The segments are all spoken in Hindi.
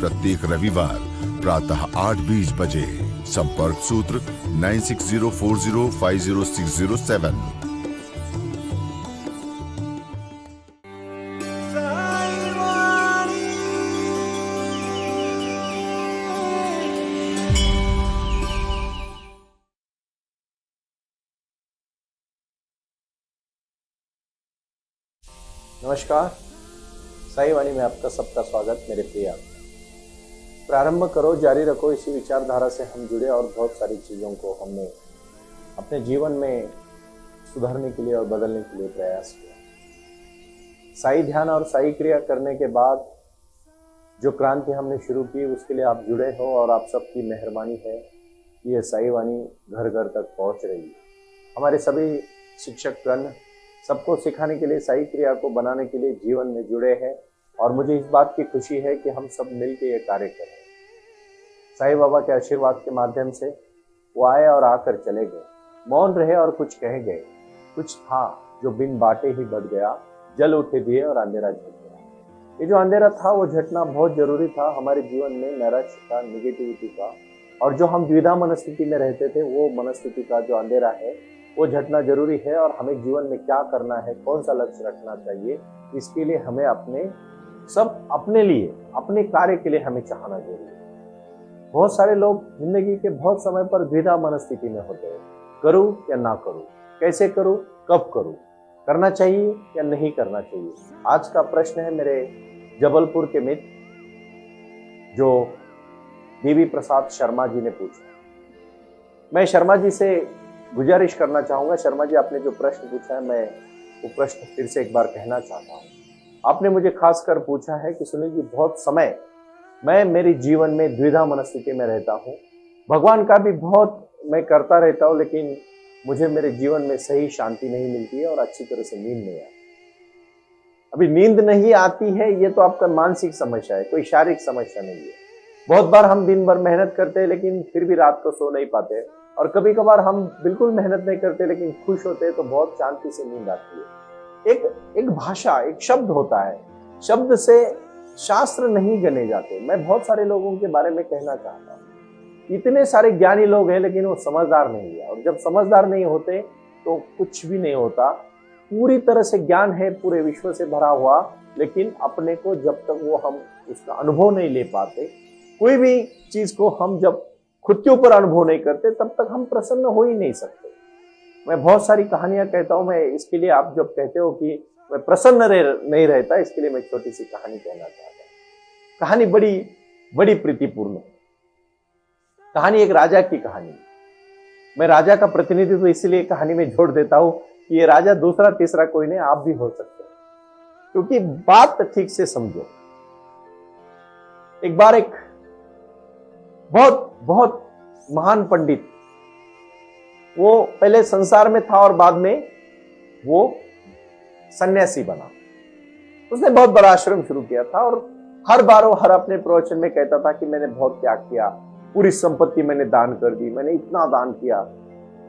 प्रत्येक रविवार प्रातः 8:20 बजे। संपर्क सूत्र 9604050607। नमस्कार, साई वाणी में आपका सबका स्वागत। मेरे प्रिय, प्रारंभ करो, जारी रखो, इसी विचारधारा से हम जुड़े और बहुत सारी चीज़ों को हमने अपने जीवन में सुधारने के लिए और बदलने के लिए प्रयास किया। साई ध्यान और साई क्रिया करने के बाद जो क्रांति हमने शुरू की, उसके लिए आप जुड़े हो और आप सबकी मेहरबानी है कि ये साई वाणी घर घर तक पहुंच रही है। हमारे सभी शिक्षकगण सबको सिखाने के लिए, साई क्रिया को बनाने के लिए जीवन में जुड़े हैं और मुझे इस बात की खुशी है कि हम सब मिलकर ये कार्य करें। साईं बाबा के आशीर्वाद के माध्यम से वो आए और आकर चले गए, मौन रहे और कुछ कह गए। कुछ था जो बिन बाटे ही बढ़ गया, जल उठे दिए और अंधेरा झट गया। ये जो अंधेरा था वो झटना बहुत जरूरी था हमारे जीवन में, नैराश्य का, निगेटिविटी का, और जो हम द्विधा मनस्थिति में रहते थे वो मनस्थिति का जो अंधेरा है वो झटना जरूरी है। और हमें जीवन में क्या करना है, कौन सा लक्ष्य रखना चाहिए, इसके लिए हमें अपने लिए, अपने कार्य के लिए हमें चाहना जरूरी है। बहुत सारे लोग जिंदगी के बहुत समय पर द्विधा मनस्थिति में होते हैं, करूं या ना करूं, कैसे करूं, कब करूं, करना चाहिए या नहीं करना चाहिए। आज का प्रश्न है मेरे जबलपुर के मित्र जो देवी प्रसाद शर्मा जी ने पूछा। मैं शर्मा जी से गुजारिश करना चाहूंगा, शर्मा जी आपने जो प्रश्न पूछा है मैं वो प्रश्न फिर से एक बार कहना चाहता हूँ। आपने मुझे खासकर पूछा है कि सुनील जी, बहुत समय मैं मेरे जीवन में द्विधा मनस्थिति में रहता हूँ, भगवान का भी बहुत मैं करता रहता हूँ, लेकिन मुझे मेरे जीवन में सही शांति नहीं मिलती है और अच्छी तरह से नींद नहीं आती। अभी नींद नहीं आती है ये तो आपका मानसिक समस्या है, कोई शारीरिक समस्या नहीं है। बहुत बार हम दिन भर मेहनत करते हैं लेकिन फिर भी रात को सो नहीं पाते, और कभी कभार हम बिल्कुल मेहनत नहीं करते लेकिन खुश होते हैं तो बहुत शांति से नींद आती है। एक भाषा, एक शब्द होता है, शब्द से शास्त्र नहीं गने जाते। मैं बहुत सारे लोगों के बारे में कहना चाहता हूँ, इतने सारे ज्ञानी लोग हैं लेकिन वो समझदार नहीं है, और जब समझदार नहीं होते तो कुछ भी नहीं होता। पूरी तरह से ज्ञान है पूरे विश्व से भरा हुआ, लेकिन अपने को जब तक वो हम उसका अनुभव नहीं ले पाते, कोई भी चीज को हम जब खुद के ऊपर अनुभव नहीं करते, तब तक हम प्रसन्न हो ही नहीं सकते। मैं बहुत सारी कहानियां कहता हूं, मैं इसके लिए, आप जब कहते हो कि मैं प्रसन्न नहीं रहता, इसके लिए मैं छोटी सी कहानी कहना चाहता हूं। कहानी बड़ी प्रीतिपूर्ण है। कहानी एक राजा की कहानी। मैं राजा का प्रतिनिधित्व इसलिए कहानी में जोड़ देता हूं कि ये राजा दूसरा तीसरा कोई नहीं, आप भी हो सकते हैं, क्योंकि बात ठीक से समझो। एक बार एक बहुत महान पंडित, वो पहले संसार में था और बाद में वो सन्यासी बना। उसने बहुत बड़ा आश्रम शुरू किया था और हर बार वो हर अपने प्रवचन में कहता था कि मैंने बहुत त्याग किया, पूरी संपत्ति मैंने दान कर दी, मैंने इतना दान किया।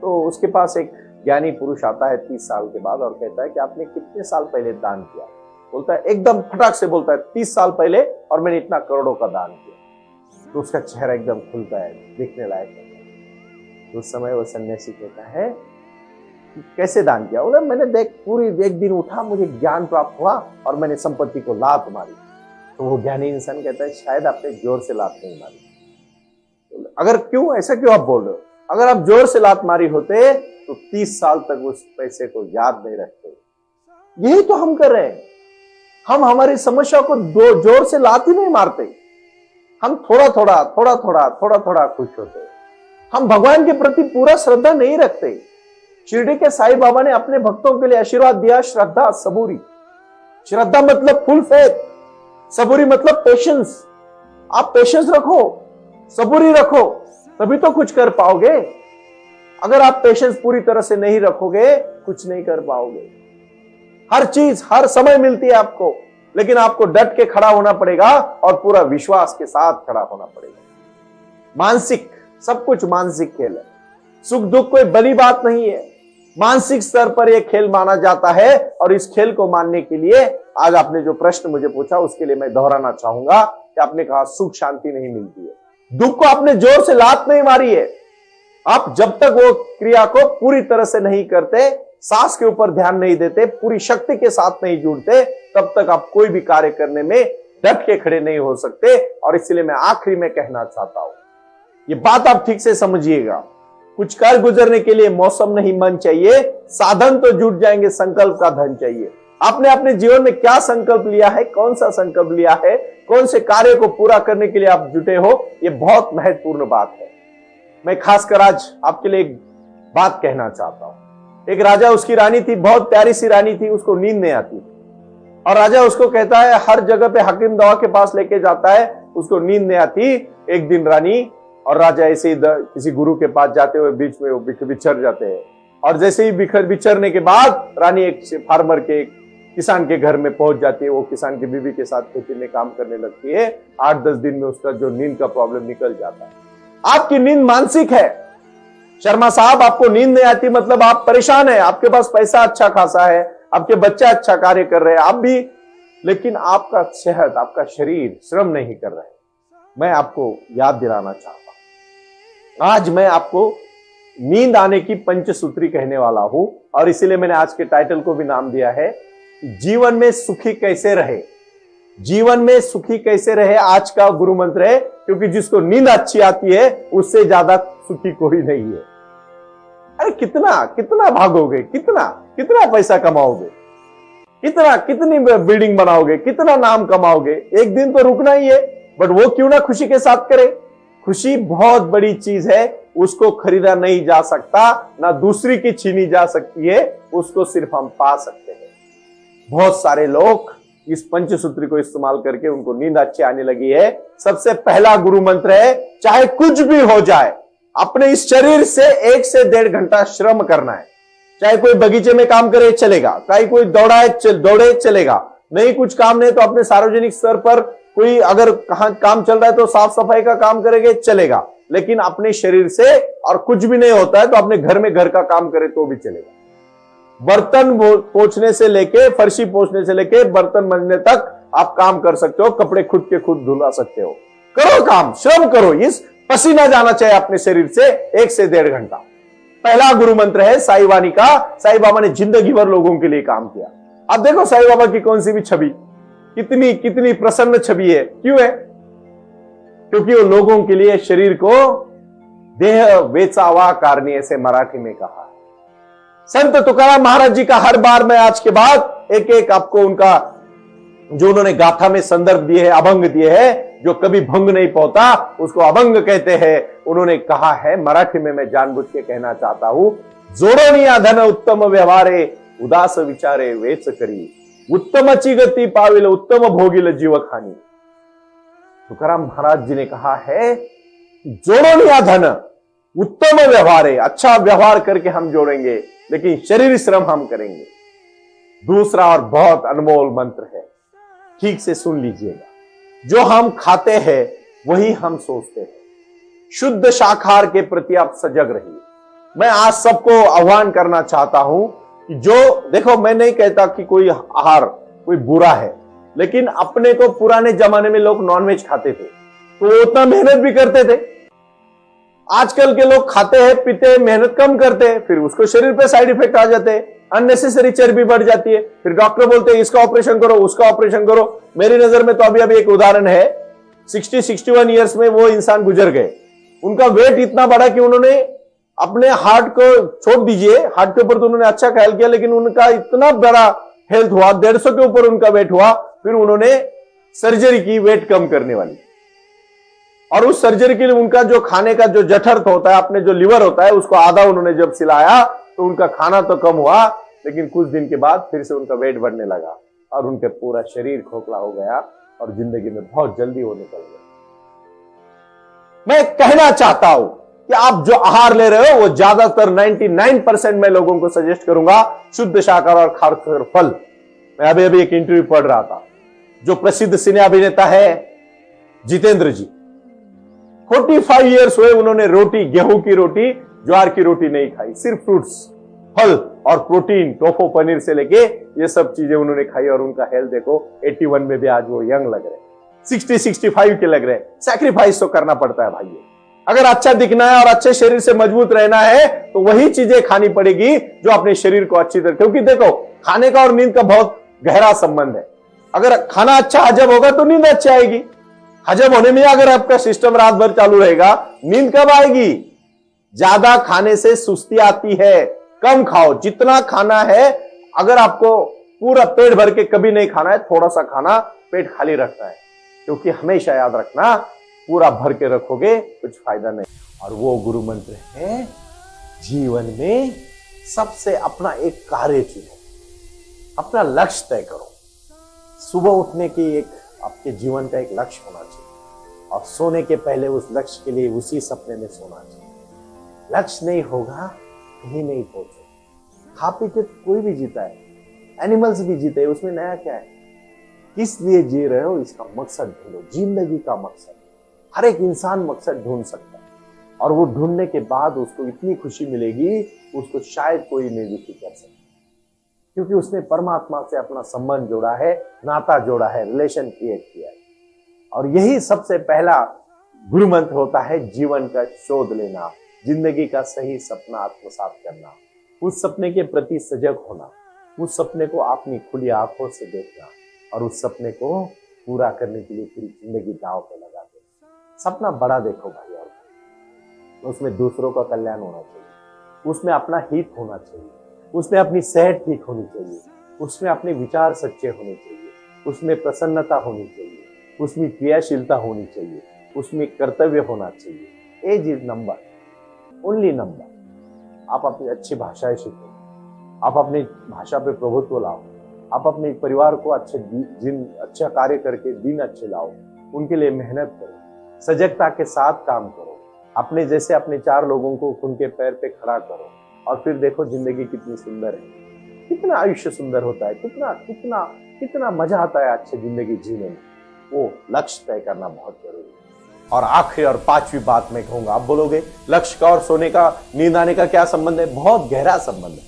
तो उसके पास एक ज्ञानी पुरुष आता है 30 साल के बाद और कहता है कि आपने कितने साल पहले दान किया? बोलता है, एकदम फटाक से बोलता है, 30 साल पहले, और मैंने इतना करोड़ों का दान किया। तो उसका चेहरा एकदम खुलता है, देखने लायक है। तो उस समय वो सन्यासी कहता है कि कैसे दान किया? बोले, मैंने पूरी एक दिन उठा, मुझे ज्ञान प्राप्त हुआ और मैंने संपत्ति को लात मारी। तो वो ज्ञानी इंसान कहता है, शायद आपने जोर से लात नहीं मारी। अगर क्यों, ऐसा क्यों आप बोल रहे हो? अगर आप जोर से लात मारी होते तो 30 साल तक उस पैसे को याद नहीं रखते। यही तो हम कर रहे हैं। हम हमारी समस्या को जोर से लात ही नहीं मारते, हम थोड़ा थोड़ा खुश होते। हम भगवान के प्रति पूरा श्रद्धा नहीं रखते। शिरडी के साईं बाबा ने अपने भक्तों के लिए आशीर्वाद दिया, श्रद्धा सबूरी। श्रद्धा मतलब फुल फेथ, सबूरी मतलब पेशेंस। आप पेशेंस रखो, सबूरी रखो, तभी तो कुछ कर पाओगे। अगर आप पेशेंस पूरी तरह से नहीं रखोगे, कुछ नहीं कर पाओगे। हर चीज हर समय मिलती है आपको, लेकिन आपको डट के खड़ा होना पड़ेगा और पूरा विश्वास के साथ खड़ा होना पड़ेगा। मानसिक, सब कुछ मानसिक खेल है। सुख दुख कोई बड़ी बात नहीं है, मानसिक स्तर पर यह खेल माना जाता है। और इस खेल को मानने के लिए आज आपने जो प्रश्न मुझे पूछा उसके लिए मैं दोहराना चाहूंगा कि आपने कहा सुख शांति नहीं मिलती है। दुख को आपने जोर से लात नहीं मारी है। आप जब तक वो क्रिया को पूरी तरह से नहीं करते, सांस के ऊपर ध्यान नहीं देते, पूरी शक्ति के साथ नहीं जुड़ते, तब तक आप कोई भी कार्य करने में डट के खड़े नहीं हो सकते। और इसलिए मैं आखिरी में कहना चाहता हूं, ये बात आप ठीक से समझिएगा, कुछ कर गुजरने के लिए मौसम नहीं मन चाहिए, साधन तो जुट जाएंगे, संकल्प का धन चाहिए। आपने अपने जीवन में क्या संकल्प लिया है, कौन सा संकल्प लिया है, कौन से कार्य को पूरा करने के लिए आप जुटे हो, यह बहुत महत्वपूर्ण बात है। मैं खासकर आज आपके लिए एक बात कहना चाहता हूं। एक राजा, उसकी रानी थी, बहुत प्यारी सी रानी थी, उसको नींद नहीं आती और राजा उसको कहता है, हर जगह पे हकीम दवा के पास लेके जाता है, उसको नींद नहीं आती। एक दिन रानी और राजा ऐसे ही किसी गुरु के पास जाते हुए बीच में वो बिछड़ जाते हैं और जैसे ही बिछड़ने के बाद रानी एक फार्मर के, किसान के घर में पहुंच जाती है। वो किसान की बीवी के साथ खेती में काम करने लगती है। 8-10 दिन में उसका जो नींद का प्रॉब्लम निकल जाता है। आपकी नींद मानसिक है शर्मा साहब, आपको नींद नहीं आती मतलब आप परेशान है। आपके पास पैसा अच्छा खासा है, आपके बच्चे अच्छा कार्य कर रहे हैं, आप भी, लेकिन आपका सेहत, आपका शरीर श्रम नहीं कर रहे। मैं आपको याद दिलाना चाहता हूं, आज मैं आपको नींद आने की पंचसूत्री कहने वाला हूं और इसीलिए मैंने आज के टाइटल को भी नाम दिया है, जीवन में सुखी कैसे रहे। जीवन में सुखी कैसे रहे आज का गुरु मंत्र है, क्योंकि जिसको नींद अच्छी आती है उससे ज्यादा सुखी कोई नहीं है। अरे कितना भागोगे, कितना पैसा कमाओगे, कितनी बिल्डिंग बनाओगे, कितना नाम कमाओगे, एक दिन तो रुकना ही है। बट वो क्यों ना खुशी के साथ करे। खुशी बहुत बड़ी चीज है, उसको खरीदा नहीं जा सकता, ना दूसरी की छीनी जा सकती है, उसको सिर्फ हम पा सकते हैं। बहुत सारे लोग इस पंचसूत्री को इस्तेमाल करके उनको नींद अच्छी आने लगी है। सबसे पहला गुरु मंत्र है, चाहे कुछ भी हो जाए, अपने इस शरीर से 1 से 1.5 घंटा श्रम करना है। चाहे कोई बगीचे में काम करे चलेगा, चाहे कोई दौड़े चलेगा, नहीं कुछ काम नहीं तो अपने सार्वजनिक स्तर पर कोई अगर कहां काम चल रहा है तो साफ सफाई का काम करेंगे चलेगा, लेकिन अपने शरीर से, और कुछ भी नहीं होता है तो अपने घर में घर का काम करे तो भी चलेगा। बर्तन पोंछने से लेके, फर्शी पोंछने से लेके बर्तन मंजने तक आप काम कर सकते हो, कपड़े खुद के खुद धुला सकते हो। करो काम, श्रम करो, इस पसीना जाना चाहिए अपने शरीर से 1 से 1.5 घंटा। पहला गुरु मंत्र है साईं वाणी का। साईं बाबा ने जिंदगी भर लोगों के लिए काम किया। अब देखो साईं बाबा की कौन सी भी छवि, कितनी प्रसन्न छवि है। क्यों है? क्योंकि वो लोगों के लिए शरीर को देह वेचावा कारणी, ऐसे मराठी में कहा। संत तुकाराम महाराज जी का हर बार मैं आज के बाद एक एक आपको उनका जो उन्होंने गाथा में संदर्भ दिए हैं, अभंग दिए हैं, जो कभी भंग नहीं पाता उसको अभंग कहते हैं। उन्होंने कहा है, मराठी में मैं जानबूझ के कहना चाहता हूं, जोडोनिया धन उत्तम व्यवहारे, उदास विचारे वेच करी, उत्तमची गती पाविल उत्तम भोगिल जीवखानी। तुकाराम महाराज जी ने कहा है, जोडोनिया धन उत्तम व्यवहारे, अच्छा व्यवहार करके हम जोड़ेंगे, लेकिन शरीर श्रम हम करेंगे। दूसरा और बहुत अनमोल मंत्र है, ठीक से सुन लीजिएगा, जो हम खाते हैं वही हम सोचते हैं। शुद्ध शाकाहार के प्रति आप सजग रहिए। मैं आज सबको आह्वान करना चाहता हूं कि जो, देखो मैं नहीं कहता कि कोई आहार कोई बुरा है, लेकिन अपने को पुराने जमाने में लोग नॉनवेज खाते थे तो वो उतना मेहनत भी करते थे। आजकल के लोग खाते हैं, पीते हैं, मेहनत कम करते हैं, फिर उसको शरीर पे साइड इफेक्ट आ जाते हैं, अननेसेसरी चर्बी बढ़ जाती है, फिर डॉक्टर बोलते हैं इसका ऑपरेशन करो, उसका ऑपरेशन करो। मेरी नजर में तो अभी एक उदाहरण है, 60-61 ईयर्स में वो इंसान गुजर गए। उनका वेट इतना बढ़ा कि उन्होंने अपने हार्ट को छोड़ दीजिए, हार्ट के ऊपर तो उन्होंने अच्छा ख्याल किया, लेकिन उनका इतना बड़ा हेल्थ हुआ, 150 के ऊपर उनका वेट हुआ, फिर उन्होंने सर्जरी की वेट कम करने वाली। और उस सर्जरी के लिए उनका जो खाने का जो जठर होता है, अपने जो लिवर होता है, उसको आधा उन्होंने जब सिलाया तो उनका खाना तो कम हुआ, लेकिन कुछ दिन के बाद फिर से उनका वेट बढ़ने लगा और उनके पूरा शरीर खोखला हो गया और जिंदगी में बहुत जल्दी वो निकल गए। मैं कहना चाहता हूं कि आप जो आहार ले रहे हो वो ज्यादातर 99% मैं लोगों को सजेस्ट करूंगा शुद्ध शाकाहार और खाद्य फल। मैं अभी एक इंटरव्यू पढ़ रहा था, जो प्रसिद्ध सिने अभिनेता है जितेंद्र जी, 45 ईयर्स हुए उन्होंने रोटी, गेहूं की रोटी, ज्वार की रोटी नहीं खाई, सिर्फ फ्रूट्स, फल और प्रोटीन, टोफो पनीर से लेके ये सब चीजें उन्होंने खाई और उनका हेल्थ देखो 81 में भी आज वो यंग लग रहे। 60-65 के लग रहे हैं, सैक्रिफाइस तो करना पड़ता है भाई। अगर अच्छा दिखना है और अच्छे शरीर से मजबूत रहना है तो वही चीजें खानी पड़ेगी जो अपने शरीर को अच्छी तरह, क्योंकि देखो खाने का और नींद का बहुत गहरा संबंध है। अगर खाना अच्छा हजम होगा तो नींद अच्छी आएगी। हजम होने में अगर आपका सिस्टम रात भर चालू रहेगा, नींद कब आएगी? ज्यादा खाने से सुस्ती आती है, कम खाओ। जितना खाना है, अगर आपको पूरा पेट भर के कभी नहीं खाना है, थोड़ा सा खाना, पेट खाली रखना है, क्योंकि हमेशा याद रखना पूरा भर के रखोगे कुछ फायदा नहीं। और वो गुरु मंत्र है, जीवन में सबसे अपना एक कार्य चुनो, अपना लक्ष्य तय करो। सुबह उठने की एक आपके जीवन का एक लक्ष्य होना चाहिए और सोने के पहले उस लक्ष्य के लिए उसी सपने में सोना चाहिए। लक्ष्य नहीं होगा कहीं नहीं पहुंचो। खा पी के कोई भी जीता है, एनिमल्स भी जीते, उसमें नया क्या है? किस लिए जी रहे हो इसका मकसद ढूंढो। जिंदगी का मकसद, हर एक इंसान मकसद ढूंढ सकता है और वो ढूंढने के बाद उसको इतनी खुशी मिलेगी उसको शायद कोई नहीं दुखी कर सकता, क्योंकि उसने परमात्मा से अपना संबंध जोड़ा है, नाता जोड़ा है, रिलेशन क्रिएट किया है। और यही सबसे पहला गुरु मंत्र होता है, जीवन का शोध लेना, जिंदगी का सही सपना आत्मसात करना, उस सपने के प्रति सजग होना, उस सपने को अपनी खुली आंखों से देखना और उस सपने को पूरा करने के लिए पूरी जिंदगी दांव पे लगा दे। सपना बड़ा देखो भाई, और उसमें दूसरों का कल्याण होना चाहिए, उसमें अपना हित होना चाहिए, उसमें अपनी सेहत ठीक होनी चाहिए, उसमें अपने विचार सच्चे होने चाहिए, उसमें प्रसन्नता होनी चाहिए, उसमें क्रियाशीलता होनी चाहिए, उसमें कर्तव्य होना चाहिए। Age is number, only number. आप अपनी अच्छी भाषाएं सीखो, आप अपनी भाषा पे प्रभुत्व लाओ, आप अपने परिवार को अच्छा कार्य करके दिन अच्छे लाओ, उनके लिए मेहनत करो, सजगता के साथ काम करो, अपने जैसे अपने 4 लोगों को उनके पैर पे खड़ा करो और फिर देखो जिंदगी कितनी सुंदर है, कितना आयुष्य सुंदर होता है, कितना कितना कितना मजा आता है अच्छी जिंदगी जीने में। वो लक्ष्य तय करना बहुत जरूरी है। और आखिरी और 5वीं बात मैं कहूंगा, आप बोलोगे लक्ष्य का और सोने का, नींद आने का क्या संबंध है? बहुत गहरा संबंध है।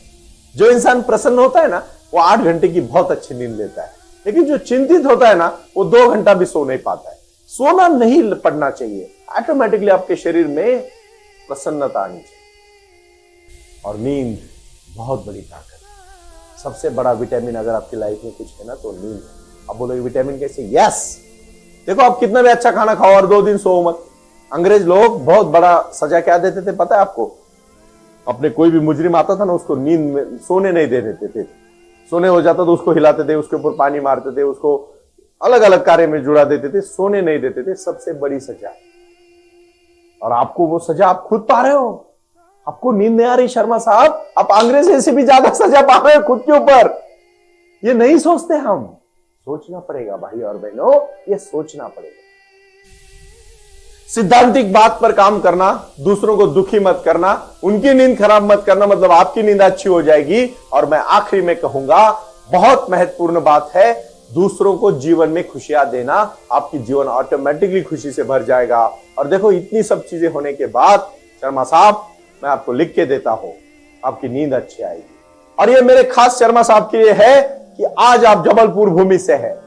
जो इंसान प्रसन्न होता है ना, वो 8 घंटे की बहुत अच्छी नींद लेता है, लेकिन जो चिंतित होता है ना, वो 2 घंटा भी सो नहीं पाता है। सोना नहीं पड़ना चाहिए, ऑटोमेटिकली आपके शरीर में प्रसन्नता आनी चाहिए। और नींद बहुत बड़ी ताकत है। सबसे बड़ा विटामिन अगर आपकी लाइफ में कुछ है ना तो नींद है। आप बोलोगे विटामिन कैसे? यस, देखो आप कितना भी अच्छा खाना खाओ और 2 दिन सो मत। अंग्रेज लोग बहुत बड़ा सजा क्या देते थे पता है आपको? अपने कोई भी मुजरिम आता था ना, उसको नींद में सोने नहीं दे देते थे। सोने हो जाता तो उसको हिलाते थे, उसके ऊपर पानी मारते थे, उसको अलग अलग कार्य में जुड़ा देते थे, सोने नहीं देते थे। सबसे बड़ी सजा। और आपको वो सजा आप खुद पा रहे हो। आपको नींद नहीं आ रही शर्मा साहब, आप अंग्रेज से भी ज्यादा सजा पा रहे हो खुद के ऊपर। ये नहीं सोचते हम। सोचना पड़ेगा भाई और बहनों, ये सोचना पड़ेगा। सिद्धांतिक बात पर काम करना, दूसरों को दुखी मत करना, उनकी नींद खराब मत करना, मतलब आपकी नींद अच्छी हो जाएगी। और मैं आखिरी में कहूंगा, बहुत महत्वपूर्ण बात है, दूसरों को जीवन में खुशियां देना। आपकी जीवन ऑटोमेटिकली खुशी से भर जाएगा। और देखो इतनी सब चीजें होने के बाद शर्मा साहब, मैं आपको लिख के देता हूं, आपकी नींद अच्छी आएगी। और ये मेरे खास शर्मा साहब के लिए है कि आज आप जबलपुर भूमि से है।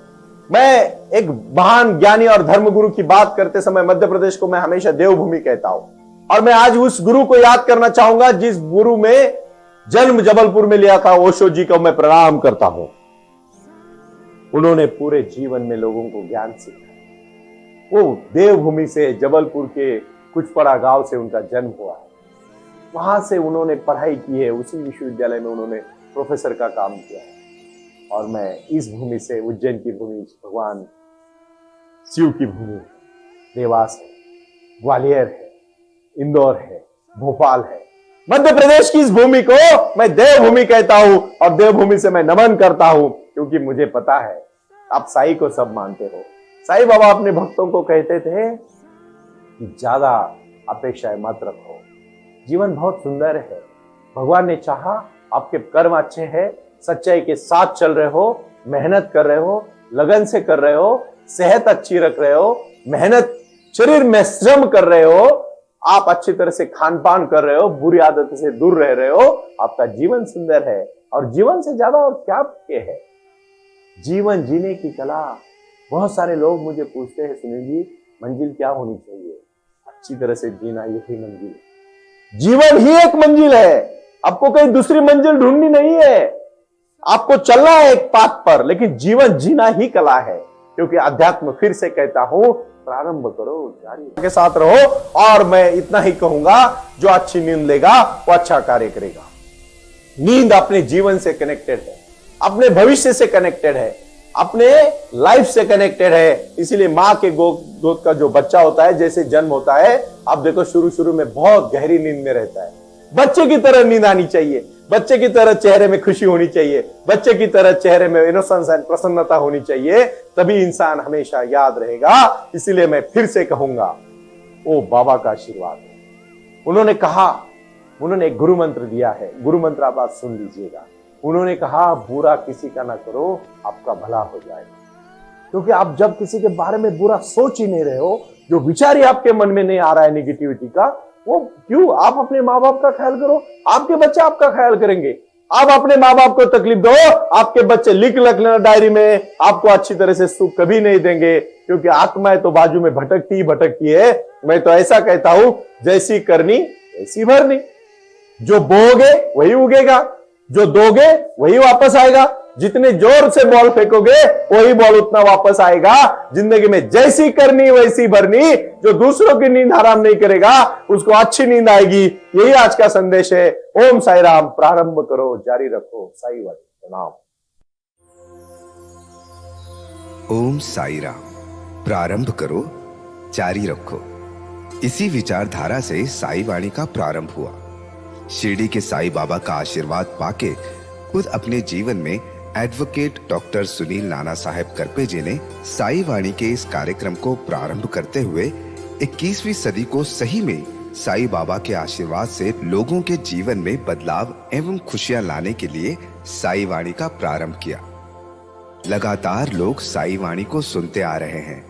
मैं एक महान ज्ञानी और धर्मगुरु की बात करते समय मध्य प्रदेश को मैं हमेशा देवभूमि कहता हूं। और मैं आज उस गुरु को याद करना चाहूंगा जिस गुरु में जन्म जबलपुर में लिया था। ओशो जी को मैं प्रणाम करता हूं। उन्होंने पूरे जीवन में लोगों को ज्ञान सिखाया। वो देवभूमि से, जबलपुर के कुचपड़ा गांव से उनका जन्म हुआ है। वहां से उन्होंने पढ़ाई की है, उसी विश्वविद्यालय में उन्होंने प्रोफेसर का काम किया है। और मैं इस भूमि से, उज्जैन की भूमि, भगवान शिव की भूमि, देवास है, ग्वालियर है, इंदौर है, भोपाल है, मध्य प्रदेश की इस भूमि को मैं देवभूमि कहता हूं। और देवभूमि से मैं नमन करता हूं, क्योंकि मुझे पता है आप साईं को सब मानते हो। साईं बाबा अपने भक्तों को कहते थे कि ज्यादा अपेक्षाएं मत रखो, जीवन बहुत सुंदर है। भगवान ने चाहा, आपके कर्म अच्छे हैं, सच्चाई के साथ चल रहे हो, मेहनत कर रहे हो, लगन से कर रहे हो, सेहत अच्छी रख रहे हो, मेहनत शरीर में श्रम कर रहे हो, आप अच्छी तरह से खान पान कर रहे हो, बुरी आदत से दूर रह रहे हो, आपका जीवन सुंदर है। और जीवन से ज्यादा और क्या है? जीवन जीने की कला बहुत सारे लोग मुझे पूछते हैं, सुनील जी मंजिल क्या होनी चाहिए? अच्छी तरह से जीना, यही मंजिल है। जीवन ही एक मंजिल है, आपको कहीं दूसरी मंजिल ढूंढनी नहीं है। आपको चलना है एक पाथ पर, लेकिन जीवन जीना ही कला है। क्योंकि अध्यात्म फिर से कहता हूं, प्रारंभ करो, जारी के साथ रहो। और मैं इतना ही कहूंगा, जो अच्छी नींद लेगा वो अच्छा कार्य करेगा। नींद अपने जीवन से कनेक्टेड है, अपने भविष्य से कनेक्टेड है, अपने लाइफ से कनेक्टेड है। इसीलिए मां के गोद का जो बच्चा होता है, जैसे जन्म होता है, आप देखो शुरू में बहुत गहरी नींद में रहता है। बच्चे की तरह नींद आनी चाहिए, बच्चे की तरह चेहरे में खुशी होनी चाहिए, बच्चे की तरह चेहरे में इनोसेंस एंड प्रसन्नता होनी चाहिए, तभी इंसान हमेशा याद रहेगा। इसीलिए मैं फिर से कहूंगा, वो बाबा का आशीर्वाद है। उन्होंने कहा, उन्होंने एक गुरु मंत्र दिया है, गुरु मंत्र आप सुन लीजिएगा। उन्होंने कहा, बुरा किसी का ना करो, आपका भला हो जाएगा। क्योंकि आप जब किसी के बारे में बुरा सोच ही नहीं रहे हो, जो विचार ही आपके मन में नहीं आ रहा है नेगेटिविटी का, वो क्यों? आप अपने माँ बाप का ख्याल करो, आपके बच्चे आपका ख्याल करेंगे। आप अपने माँ बाप को तकलीफ दो, आपके बच्चे लिख लेना डायरी में, आपको अच्छी तरह से सुख कभी नहीं देंगे। क्योंकि आत्माएं तो बाजू में भटकती ही भटकती है। मैं तो ऐसा कहता हूं, जैसी करनी वैसी भरनी। जो बोओगे वही उगेगा, जो दोगे वही वापस आएगा। जितने जोर से बॉल फेंकोगे वही बॉल उतना वापस आएगा। जिंदगी में जैसी करनी वैसी भरनी। जो दूसरों की नींद हराम नहीं करेगा, उसको अच्छी नींद आएगी। यही आज का संदेश है। ओम साई राम। प्रारंभ करो, जारी रखो। साई वाणी प्रणाम। ओम साई राम। प्रारंभ करो, जारी रखो। इसी विचारधारा से साई वाणी का प्रारंभ हुआ। शिरडी के साई बाबा का आशीर्वाद पाके खुद अपने जीवन में एडवोकेट डॉक्टर सुनील नाना साहेब करपे जी ने साई वाणी के इस कार्यक्रम को प्रारंभ करते हुए 21वीं सदी को सही में साई बाबा के आशीर्वाद से लोगों के जीवन में बदलाव एवं खुशियां लाने के लिए साई वाणी का प्रारंभ किया। लगातार लोग साई वाणी को सुनते आ रहे हैं।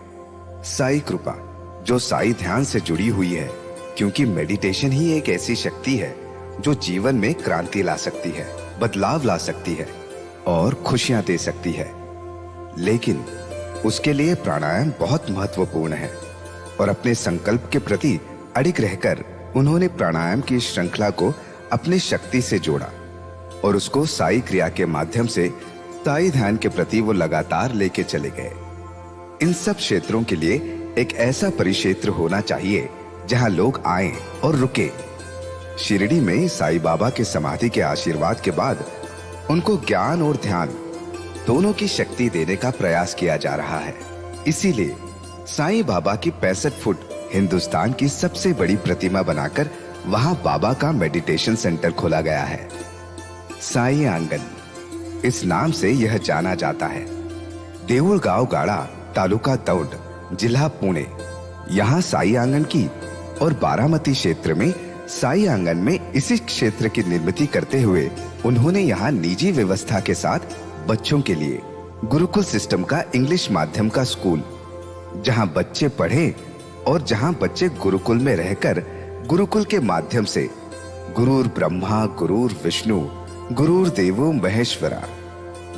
साई कृपा जो साई ध्यान से जुड़ी हुई है, क्योंकि मेडिटेशन ही एक ऐसी शक्ति है जो जीवन में क्रांति ला सकती है, बदलाव ला सकती है और खुशियां दे सकती है। लेकिन उसके लिए प्राणायाम बहुत महत्वपूर्ण है और अपने संकल्प के प्रति अडिग रहकर उन्होंने प्राणायाम की श्रृंखला को अपनी शक्ति से जोड़ा और उसको साई क्रिया के माध्यम से साई ध्यान के प्रति वो लगातार लेके चले गए। इन सब क्षेत्रों के लिए एक ऐसा परिक्षेत्र होना चाहिए जहां लोग आएं और रुके। शिरडी में साई बाबा के समाधि के आशीर्वाद के बाद उनको ज्ञान और ध्यान दोनों की शक्ति देने का प्रयास किया जा रहा है। इसीलिए साई बाबा की 65 फुट हिंदुस्तान की सबसे बड़ी प्रतिमा बनाकर वहां बाबा का मेडिटेशन सेंटर खोला गया है। साई आंगन इस नाम से यह जाना जाता है। देऊळगाव गाड़ा, तालुका दौंड, जिला पुणे, यहाँ साई आंगन की और बारामती क्षेत्र में साई आंगन में इसी क्षेत्र की निर्मित करते हुए उन्होंने यहाँ निजी व्यवस्था के साथ बच्चों के लिए गुरुकुल सिस्टम का इंग्लिश माध्यम का स्कूल, जहाँ बच्चे पढ़े और जहाँ बच्चे गुरुकुल में रहकर गुरुकुल के माध्यम से गुरुर ब्रह्मा गुरुर विष्णु गुरुर देवो महेश्वरा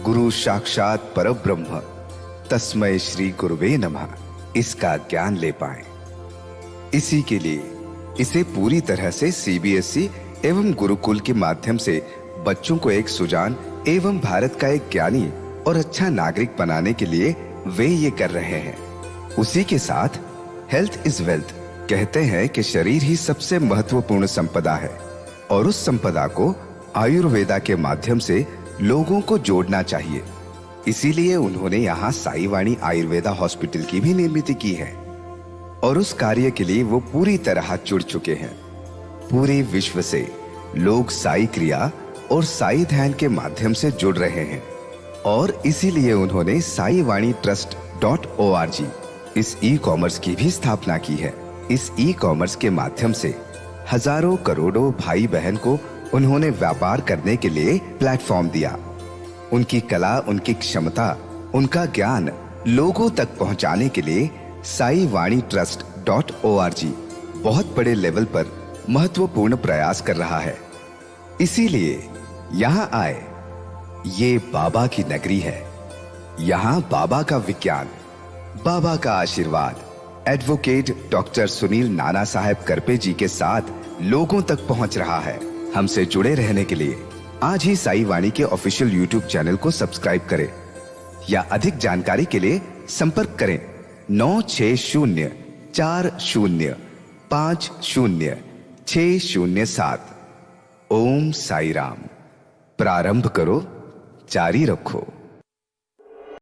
गुरु साक्षात परब्रह्म तस्मै श्री गुरुवे नमः इसका ज्ञान ले पाए। इसी के लिए इसे पूरी तरह से सीबीएसई एवं गुरुकुल के माध्यम से बच्चों को एक सुजान एवं भारत का एक ज्ञानी और अच्छा नागरिक बनाने के लिए वे ये कर रहे हैं। उसी के साथ हेल्थ इज वेल्थ कहते हैं कि शरीर ही सबसे महत्वपूर्ण संपदा है और उस संपदा को आयुर्वेदा के माध्यम से लोगों को जोड़ना चाहिए। इसीलिए उन्होंने यहाँ साई वाणी आयुर्वेदा हॉस्पिटल की भी निर्मित की है और उस कार्य के लिए वो पूरी तरह जुड़ चुके हैं। पूरे विश्व से लोग साई क्रिया और साई ध्यान के माध्यम से जुड़ रहे हैं और इसीलिए उन्होंने साई वाणी trust.org इस ई कॉमर्स की भी स्थापना की है। इस ई कॉमर्स के माध्यम से हजारों करोड़ों भाई बहन को उन्होंने व्यापार करने के लिए प्लेटफॉर्म दिया। उनकी कला, उनकी क्षमता, उनका ज्ञान लोगों तक पहुंचाने के लिए साई वाणी trust.org बहुत बड़े लेवल पर महत्वपूर्ण प्रयास कर रहा है। इसीलिए यहाँ आए। ये बाबा की नगरी है। यहाँ बाबा का विज्ञान, बाबा का आशीर्वाद एडवोकेट डॉक्टर सुनील नाना साहब करपे जी के साथ लोगों तक पहुंच रहा है। हमसे जुड़े रहने के लिए आज ही साई वाणी के ऑफिशियल यूट्यूब चैनल को सब्सक्राइब करें या अधिक जानकारी के लिए संपर्क करें 9604050607। ओम साई राम। प्रारंभ करो, जारी रखो।